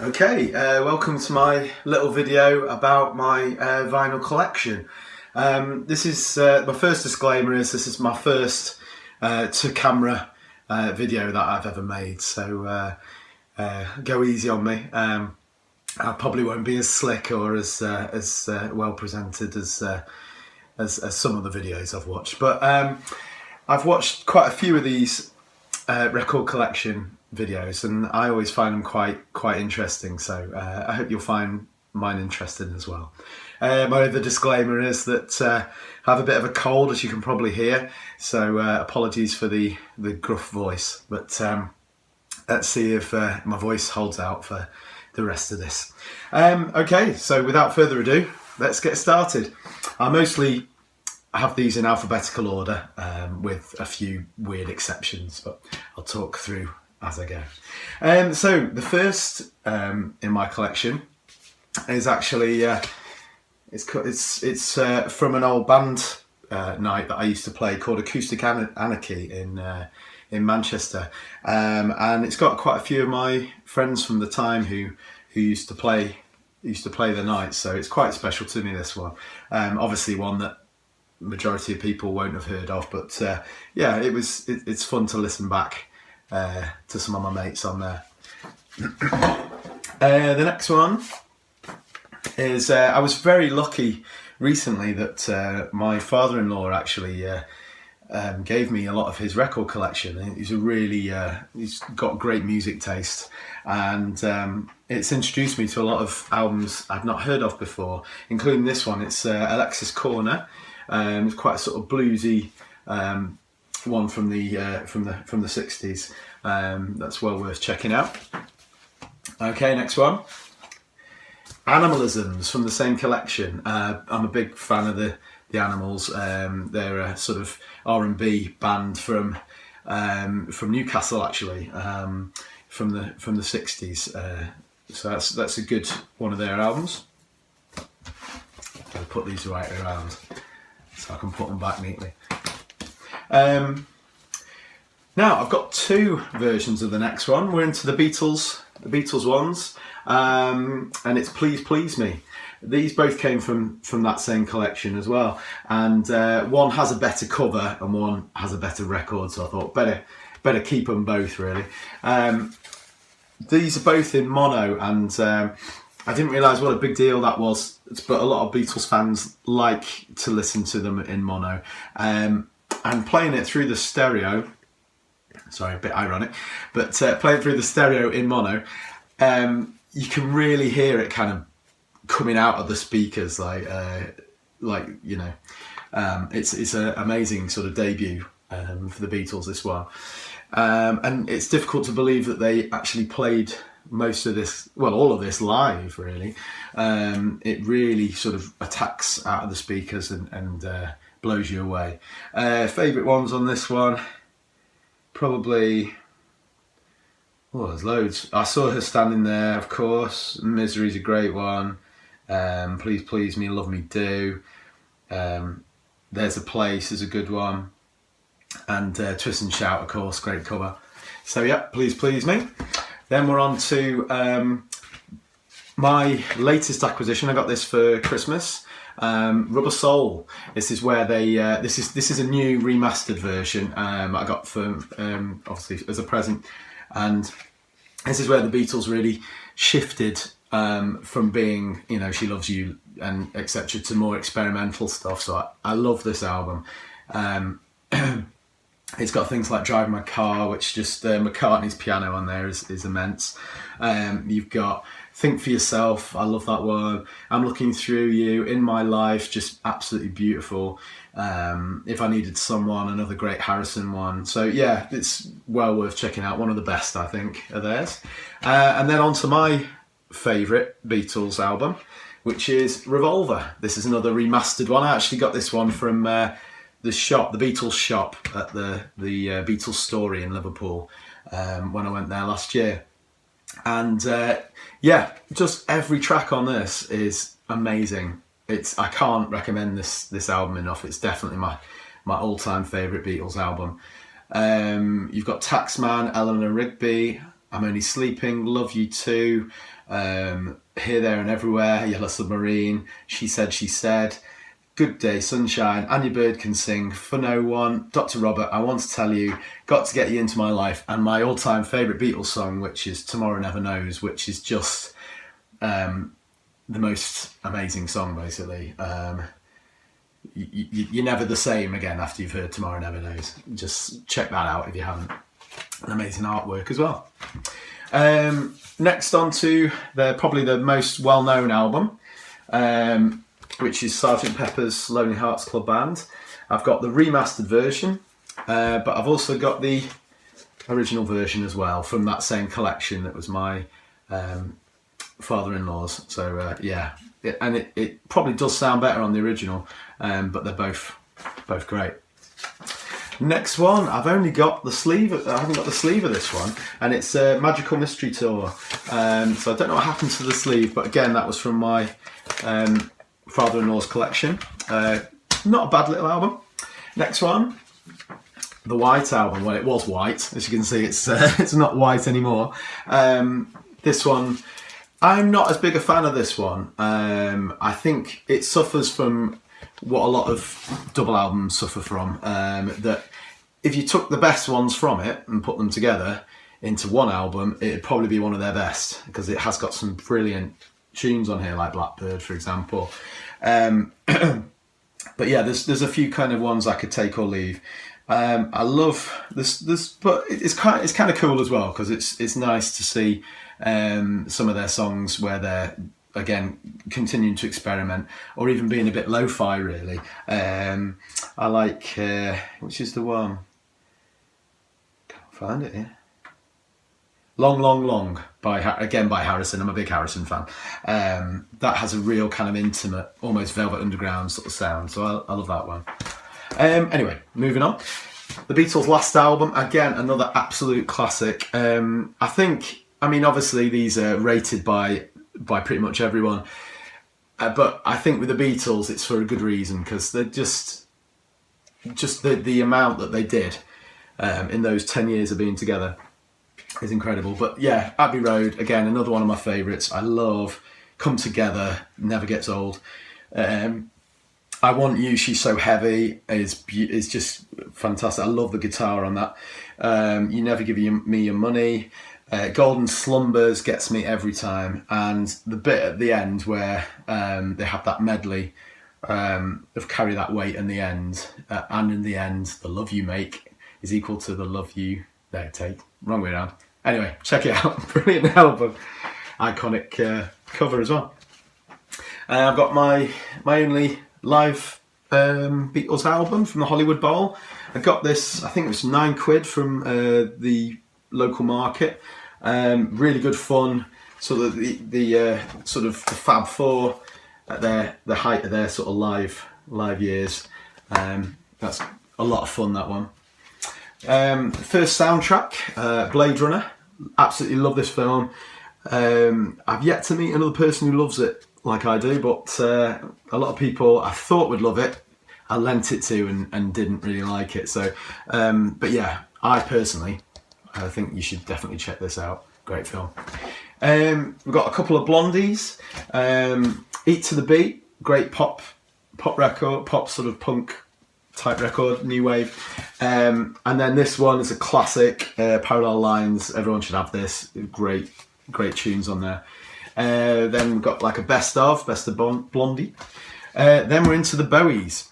Welcome to my little video about my vinyl collection. This is my first disclaimer is this is my first to camera video that I've ever made, so go easy on me. I probably won't be as slick or as well presented as some of the videos I've watched, but I've watched quite a few of these record collection videos, and I always find them quite interesting, so I hope you'll find mine interesting as well. My other disclaimer is that I have a bit of a cold, as you can probably hear, so apologies for the gruff voice, but let's see if my voice holds out for the rest of this. So without further ado, let's get started. I mostly have these in alphabetical order, with a few weird exceptions, but I'll talk through as I go. So the first in my collection is actually it's from an old band night that I used to play called Acoustic Anarchy in Manchester, and it's got quite a few of my friends from the time who used to play the night, so it's quite special to me, this one. Obviously one that majority of people won't have heard of, but yeah, it's fun to listen back to some of my mates on there. The next one is I was very lucky recently that my father-in-law actually gave me a lot of his record collection. He's got great music taste, and it's introduced me to a lot of albums I've not heard of before, including this one. It's Alexis Corner. It's quite a sort of bluesy one from the 60s. That's well worth checking out. Okay, next one. Animalisms from the same collection. I'm a big fan of the Animals. They're a sort of R&B band from Newcastle, actually, from the 60s. So that's a good one of their albums. I'll put these right around so I can put them back neatly. Now I've got two versions of the next one. We're into the Beatles ones, and it's Please Please Me. These both came from that same collection as well, and one has a better cover and one has a better record, so I thought better keep them both, really. These are both in mono, and I didn't realise what a big deal that was, but a lot of Beatles fans like to listen to them in mono, and playing it through the stereo. Sorry, a bit ironic, but playing through the stereo in mono, you can really hear it kind of coming out of the speakers, like you know, it's an amazing sort of debut for the Beatles, this one, and it's difficult to believe that they actually played most of this, well, all of this live, really. It really sort of attacks out of the speakers and blows you away. Favourite ones on this one, probably, well, there's loads. I Saw Her Standing There, of course. Misery's a great one. Please Please Me, Love Me Do. There's a Place is a good one. And Twist and Shout, of course, great cover. So yeah, Please Please Me. Then we're on to my latest acquisition. I got this for Christmas. Rubber Soul. This is where they. This is a new remastered version I got for obviously as a present, and this is where the Beatles really shifted from being, you know, She Loves You and etc. to more experimental stuff. So I love this album. It's got things like Driving My Car, which just McCartney's piano on there is immense. You've got Think for Yourself, I love that one. I'm Looking Through You, In My Life, just absolutely beautiful. If I Needed Someone, another great Harrison one. So yeah, it's well worth checking out. One of the best, I think, of theirs. And then on to my favourite Beatles album, which is Revolver. This is another remastered one. I actually got this one from the shop, the Beatles shop at the Beatles Story in Liverpool, when I went there last year. And yeah, just every track on this is amazing. I can't recommend this album enough. It's definitely my all-time favourite Beatles album. You've got Taxman, Eleanor Rigby, I'm Only Sleeping, Love You Too, Here, There and Everywhere, Yellow Submarine, She Said, Good Day, Sunshine, And Your Bird Can Sing, For No One, Dr. Robert, I Want to Tell You, Got to Get You Into My Life, and my all-time favourite Beatles song, which is Tomorrow Never Knows, which is just the most amazing song, basically. You're never the same again after you've heard Tomorrow Never Knows. Just check that out if you haven't. An amazing artwork as well. Next on to probably the most well-known album, which is Sgt. Pepper's Lonely Hearts Club Band. I've got the remastered version, but I've also got the original version as well from that same collection that was my father-in-law's. So yeah, it probably does sound better on the original, but they're both great. Next one, I've only got the sleeve. I haven't got the sleeve of this one, and it's Magical Mystery Tour. So I don't know what happened to the sleeve, but again, that was from my father-in-law's collection. Not a bad little album. Next one, the White Album. Well, it was white, as you can see. It's not white anymore. This one, I'm not as big a fan of this one. I think it suffers from what a lot of double albums suffer from, that if you took the best ones from it and put them together into one album, it'd probably be one of their best, because it has got some brilliant tunes on here, like Blackbird, for example. But yeah, there's a few kind of ones I could take or leave. I love this, but it's kind of cool as well, because it's nice to see some of their songs where they're, again, continuing to experiment, or even being a bit lo-fi, really. I like, which is the one? Can't find it here. Long, Long, Long, by Harrison. I'm a big Harrison fan. That has a real kind of intimate, almost Velvet Underground sort of sound, so I love that one. Anyway, moving on. The Beatles' last album, again, another absolute classic. Obviously these are rated by pretty much everyone, but I think with the Beatles it's for a good reason, because they're just the amount that they did in those 10 years of being together is incredible. But yeah, Abbey Road, again, another one of my favourites. I love Come Together, never gets old. I Want You, She's So Heavy is just fantastic. I love the guitar on that. You Never Give Me Your Money. Golden Slumbers gets me every time, and the bit at the end where they have that medley of Carry That Weight in the end, and in the end, the love you make is equal to the love you take. Wrong way around. Anyway, check it out. Brilliant album. Iconic cover as well. I've got my only live Beatles album from the Hollywood Bowl. I got this, I think it was £9 from the local market. Really good fun. So the sort of the Fab Four at the height of their sort of live years. That's a lot of fun, that one. First soundtrack, Blade Runner. Absolutely love this film. I've yet to meet another person who loves it like I do, but a lot of people I thought would love it, I lent it to and didn't really like it. So, but yeah, I think you should definitely check this out. Great film. We've got a couple of Blondies. Eat to the Beat, great pop record, pop sort of punk type record, new wave. And then this one is a classic, Parallel Lines. Everyone should have this. Great tunes on there. Then we've got like a best of Blondie. Then we're into the Bowies.